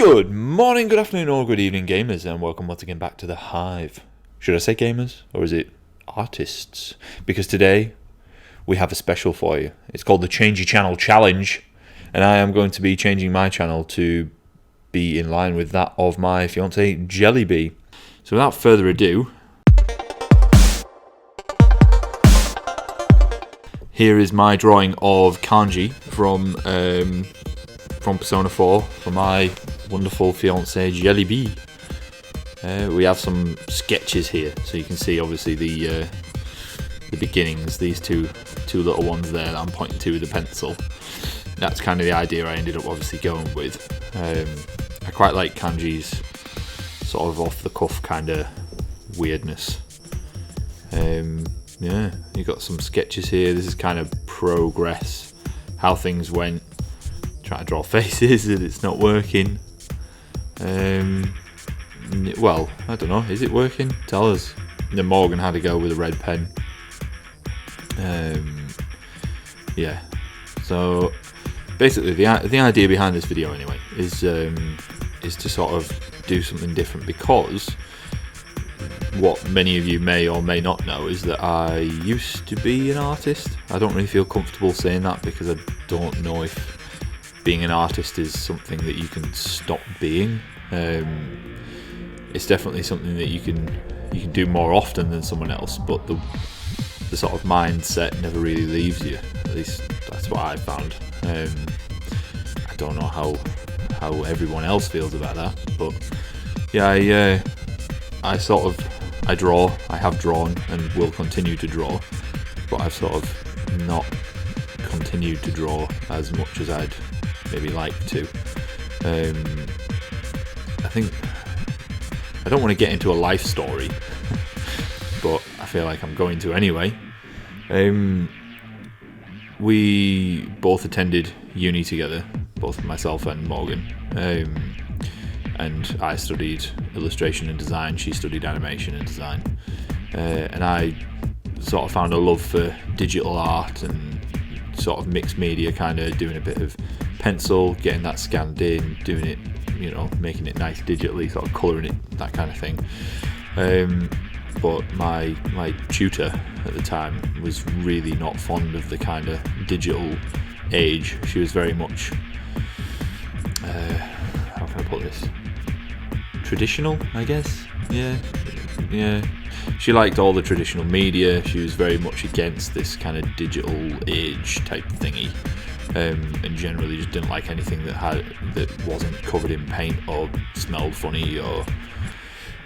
Good morning, good afternoon, or good evening, gamers, and welcome once again back to the Hive. Should I say gamers, or is it artists? Because today we have a special for you. It's called the Change Your Channel Challenge, and I am going to be changing my channel to be in line with that of my fiancée, Jellie. So without further ado, here is my drawing of Kanji from Persona 4 for my wonderful fiancée Jellie. We have some sketches here, so you can see obviously the beginnings. These two little ones there that I'm pointing to with the pencil. That's kind of the idea I ended up obviously going with. I quite like Kanji's sort of off the cuff kind of weirdness. Yeah, you got some sketches here. This is kind of progress, how things went. Trying to draw faces and it's not working. Well, I don't know, is it working? Tell us. Then Morgan had to go with a red pen. Yeah, so basically the idea behind this video anyway is to sort of do something different, because what many of you may or may not know is that I used to be an artist. I don't really feel comfortable saying that because I don't know if being an artist is something that you can stop being. It's definitely something that you can do more often than someone else, but the sort of mindset never really leaves you. At least that's what I found. I don't know how everyone else feels about that, but yeah, I draw. I have drawn and will continue to draw, but I've sort of not continued to draw as much as I'd maybe like to. I think I don't want to get into a life story, but I feel like I'm going to anyway. We both attended uni together, both myself and Morgan, and I studied illustration and design. She studied animation and design, and I sort of found a love for digital art and sort of mixed media, kind of doing a bit of pencil, getting that scanned in, doing it, making it nice digitally, sort of colouring it, that kind of thing. But my tutor at the time was really not fond of the kind of digital age. She was very much, how can I put this? Traditional, I guess. Yeah. She liked all the traditional media. She was very much against this kind of digital age type thingy, and generally just didn't like anything that wasn't covered in paint or smelled funny, or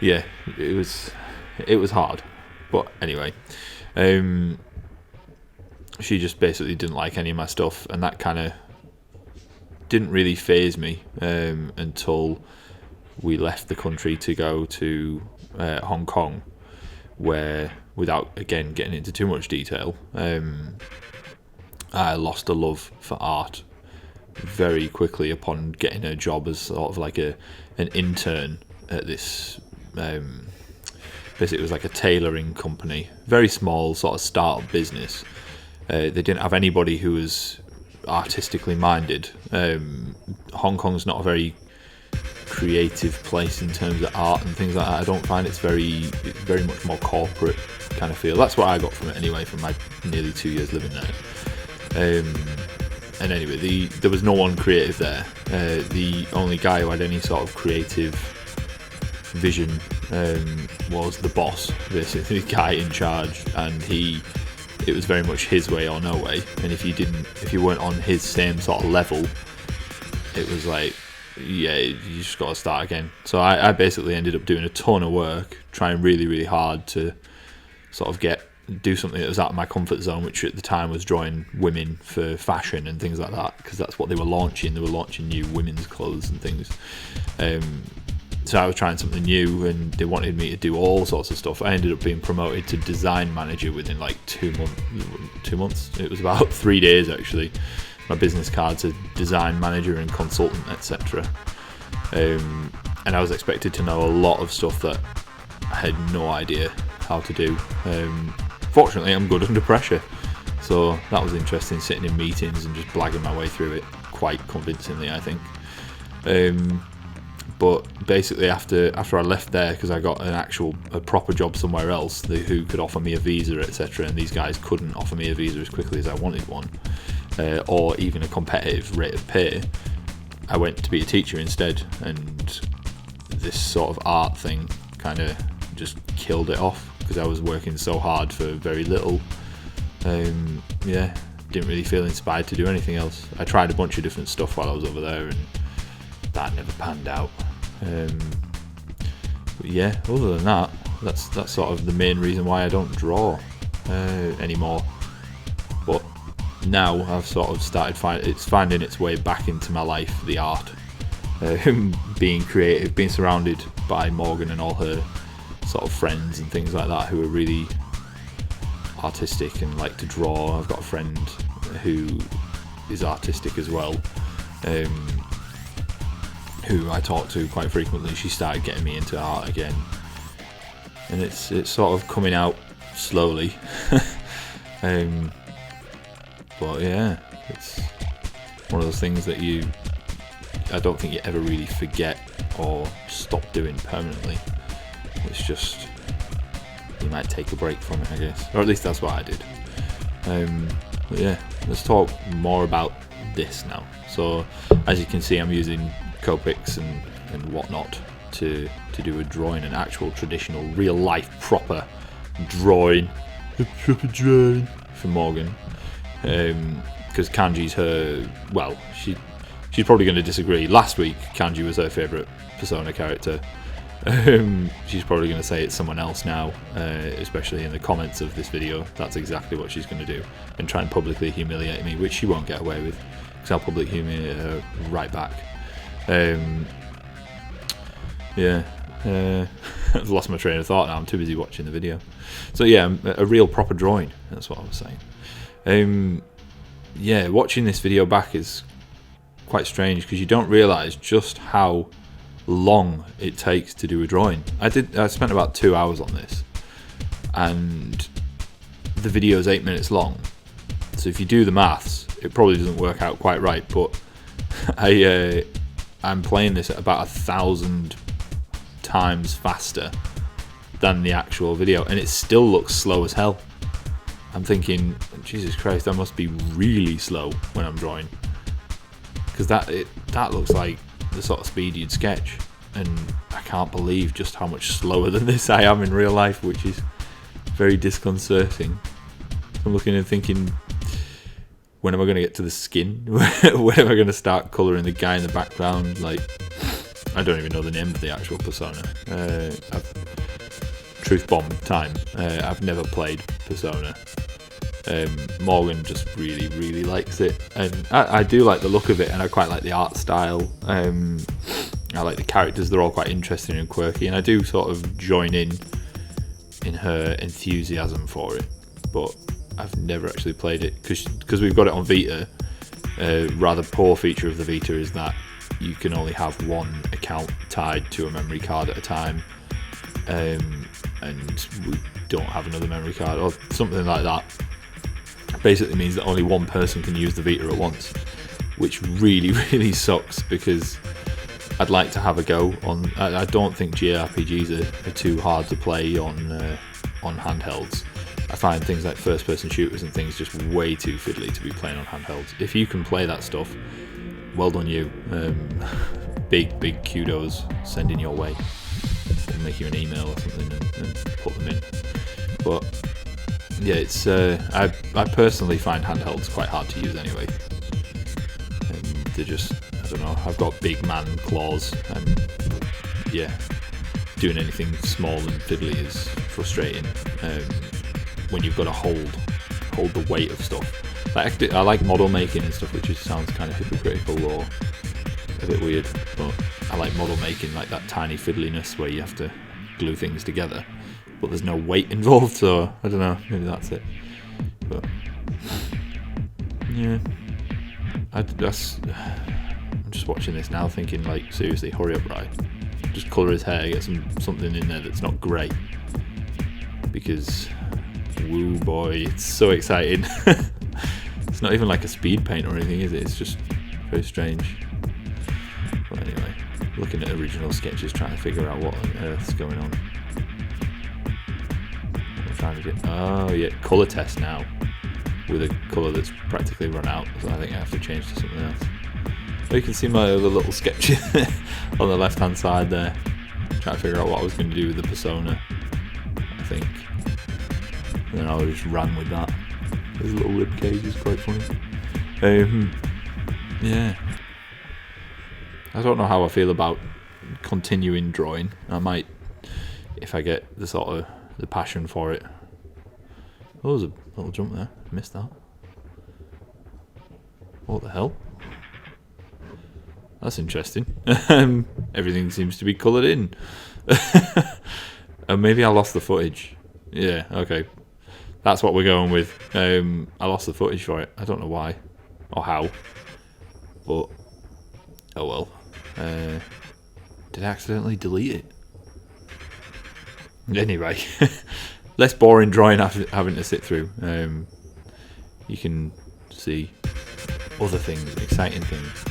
it was hard. But anyway, she just basically didn't like any of my stuff, and that kind of didn't really faze me until we left the country to go to Hong Kong, where, without again getting into too much detail, I lost a love for art very quickly upon getting a job as sort of like an intern at this. Basically, it was like a tailoring company, very small sort of start-up business. They didn't have anybody who was artistically minded. Hong Kong's not a very creative place in terms of art and things like that. I don't find it's very much more corporate kind of feel. That's what I got from it anyway, from my nearly 2 years living there. And anyway, there was no one creative there. The only guy who had any sort of creative vision was the boss, basically the guy in charge, and it was very much his way or no way. And if you weren't on his same sort of level, it was like, yeah, you just got to start again. So I basically ended up doing a ton of work, trying really, really hard to sort of do something that was out of my comfort zone, which at the time was drawing women for fashion and things like that, because that's what they were launching. They were launching new women's clothes and things. So I was trying something new, and they wanted me to do all sorts of stuff. I ended up being promoted to design manager within like 2 months. It was about 3 days actually. My business card said design manager and consultant, etc. And I was expected to know a lot of stuff that I had no idea how to do. Fortunately, I'm good under pressure, so that was interesting, sitting in meetings and just blagging my way through it quite convincingly, I think. But basically, after I left there, because I got a proper job somewhere else, who could offer me a visa, etc., and these guys couldn't offer me a visa as quickly as I wanted one, or even a competitive rate of pay, I went to be a teacher instead, and this sort of art thing kind of just killed it off, because I was working so hard for very little. Yeah, didn't really feel inspired to do anything else. I tried a bunch of different stuff while I was over there, and that never panned out. But yeah, other than that, that's sort of the main reason why I don't draw anymore. But now I've sort of started finding its way back into my life, the art. Being creative, being surrounded by Morgan and all her sort of friends and things like that who are really artistic and like to draw. I've got a friend who is artistic as well, who I talk to quite frequently. She started getting me into art again, and it's sort of coming out slowly. But yeah, it's one of those things that I don't think you ever really forget or stop doing permanently. It's just, you might take a break from it, I guess, or at least that's what I did. But yeah, let's talk more about this now. So as you can see, I'm using Copics and whatnot to do a drawing, an actual traditional real life proper drawing, for Morgan, because Kanji's her, well, she's probably going to disagree. Last week Kanji was her favourite Persona character. She's probably going to say it's someone else now, especially in the comments of this video. That's exactly what she's going to do, and try and publicly humiliate me, which she won't get away with, because I'll publicly humiliate her right back. Yeah, I've lost my train of thought now. I'm too busy watching the video. So yeah, a real proper drawing, that's what I was saying. Yeah, watching this video back is quite strange, because you don't realise just how long it takes to do a drawing. I spent about 2 hours on this, and the video is 8 minutes long, so if you do the maths, it probably doesn't work out quite right, but I'm playing this at about 1,000 times faster than the actual video, and it still looks slow as hell. I'm thinking, Jesus Christ, that must be really slow when I'm drawing, because that looks like the sort of speed you'd sketch, and I can't believe just how much slower than this I am in real life, which is very disconcerting. I'm looking and thinking, when am I going to get to the skin? When am I going to start colouring the guy in the background? Like, I don't even know the name of the actual Persona. Truth bomb time. I've never played Persona. Morgan just really, really likes it, and I do like the look of it, and I quite like the art style. I like the characters; they're all quite interesting and quirky, and I do sort of join in her enthusiasm for it. But I've never actually played it, because we've got it on Vita. Rather poor feature of the Vita is that you can only have one account tied to a memory card at a time, and we don't have another memory card or something like that. Basically means that only one person can use the Vita at once, which really, really sucks, because I'd like to have a go on. I don't think JRPGs are too hard to play on handhelds. I find things like first-person shooters and things just way too fiddly to be playing on handhelds. If you can play that stuff, well done you. Big kudos sending your way. I'll make you an email or something and put them in. But yeah, it's I personally find handhelds quite hard to use anyway. They're just, I don't know, I've got big man claws, and yeah, doing anything small and fiddly is frustrating. When you've got to hold the weight of stuff. Like, I like model making and stuff, which just sounds kind of hypocritical or a bit weird, but I like model making, like that tiny fiddliness where you have to glue things together, but there's no weight involved, so I don't know, maybe that's it. But yeah, I'm just watching this now thinking, like, seriously, hurry up, right? Just colour his hair, get something in there that's not grey, because woo boy, it's so exciting. It's not even like a speed paint or anything, is it? It's just very strange. But anyway, looking at original sketches, trying to figure out what on earth's going on. I'm trying to get... Oh, yeah, colour test now. With a colour that's practically run out, so I think I have to change to something else. But you can see my other little sketch on the left-hand side there. Trying to figure out what I was going to do with the persona, I think. And then I just ran with that. His little rib cage is quite funny. Yeah. I don't know how I feel about continuing drawing. I might, if I get the sort of the passion for it. Oh, there's a little jump there. I missed that. What the hell? That's interesting. Everything seems to be coloured in. And maybe I lost the footage. Yeah, okay. That's what we're going with. I lost the footage for it. I don't know why or how. But, oh well. Did I accidentally delete it? Anyway. Less boring drawing after having to sit through. You can see other things, exciting things.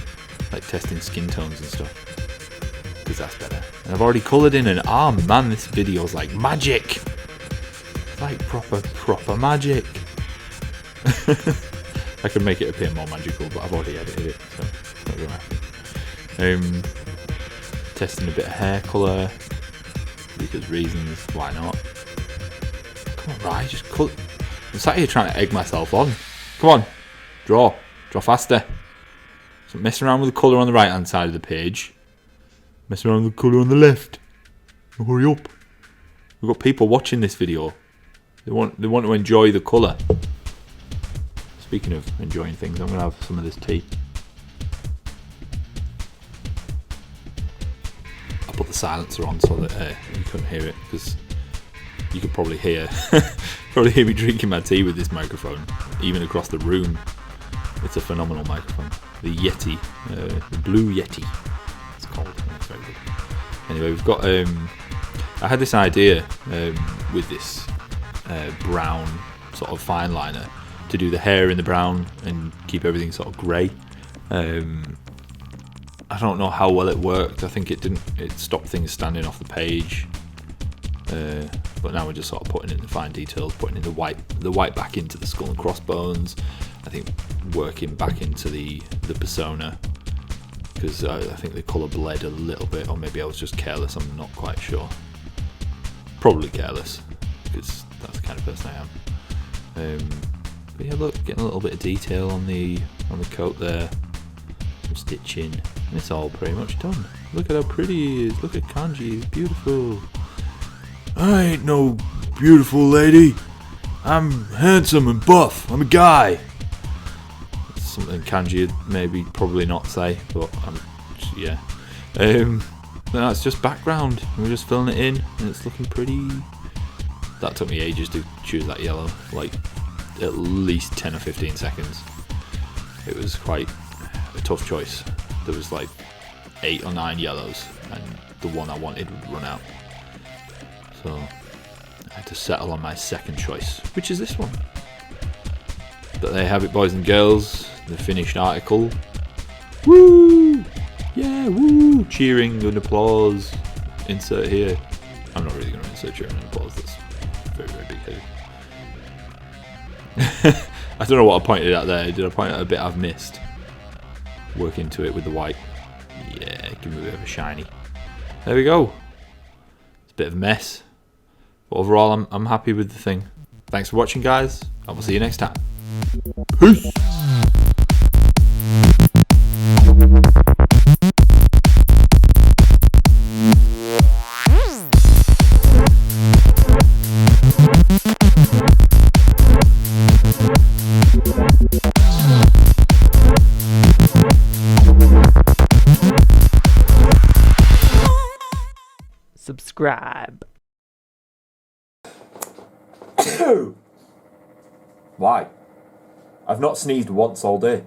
Like testing skin tones and stuff, because that's better. And I've already coloured in an arm. Man, this video's like magic. It's like proper magic. I could make it appear more magical, but I've already edited it, so it's not going to happen. Testing a bit of hair colour, because reasons. Why not? Come on, right? Just cut. I'm sat here trying to egg myself on. Come on, draw faster. So messing around with the colour on the right hand side of the page. Messing around with the colour on the left. Hurry up. We've got people watching this video. They want to enjoy the colour. Speaking of enjoying things, I'm going to have some of this tea. I put the silencer on so that you couldn't hear it, because you could probably hear me drinking my tea with this microphone, even across the room. It's a phenomenal microphone. The Yeti, the Blue Yeti, it's called. It's very good. Anyway, we've got. I had this idea with this brown sort of fine liner to do the hair in the brown and keep everything sort of grey. I don't know how well it worked. I think it didn't. It stopped things standing off the page. But now we're just sort of putting in the fine details, putting in the white back into the skull and crossbones. I think working back into the persona, because I think the colour bled a little bit, or maybe I was just careless. I'm not quite sure. Probably careless, because that's the kind of person I am. But yeah, look, getting a little bit of detail on the coat there, some stitching, and it's all pretty much done. Look at how pretty he is. Look at Kanji, it's beautiful. I ain't no beautiful lady. I'm handsome and buff. I'm a guy. That's something Kanji would maybe probably not say, but yeah. No, it's just background. We're just filling it in, and it's looking pretty. That took me ages to choose that yellow, like at least 10 or 15 seconds. It was quite a tough choice. There was like 8 or 9 yellows, and the one I wanted would run out. So I had to settle on my second choice, which is this one. But there you have it, boys and girls. The finished article. Woo! Yeah, woo! Cheering and applause. Insert here. I'm not really going to insert cheering and applause. That's very, very big headed. I don't know what I pointed at there. Did I point at a bit I've missed? Work into it with the white. Yeah, give me a bit of a shiny. There we go. It's a bit of a mess. But overall, I'm happy with the thing. Thanks for watching, guys. I will see you next time. Peace! Subscribe. Why? I've not sneezed once all day.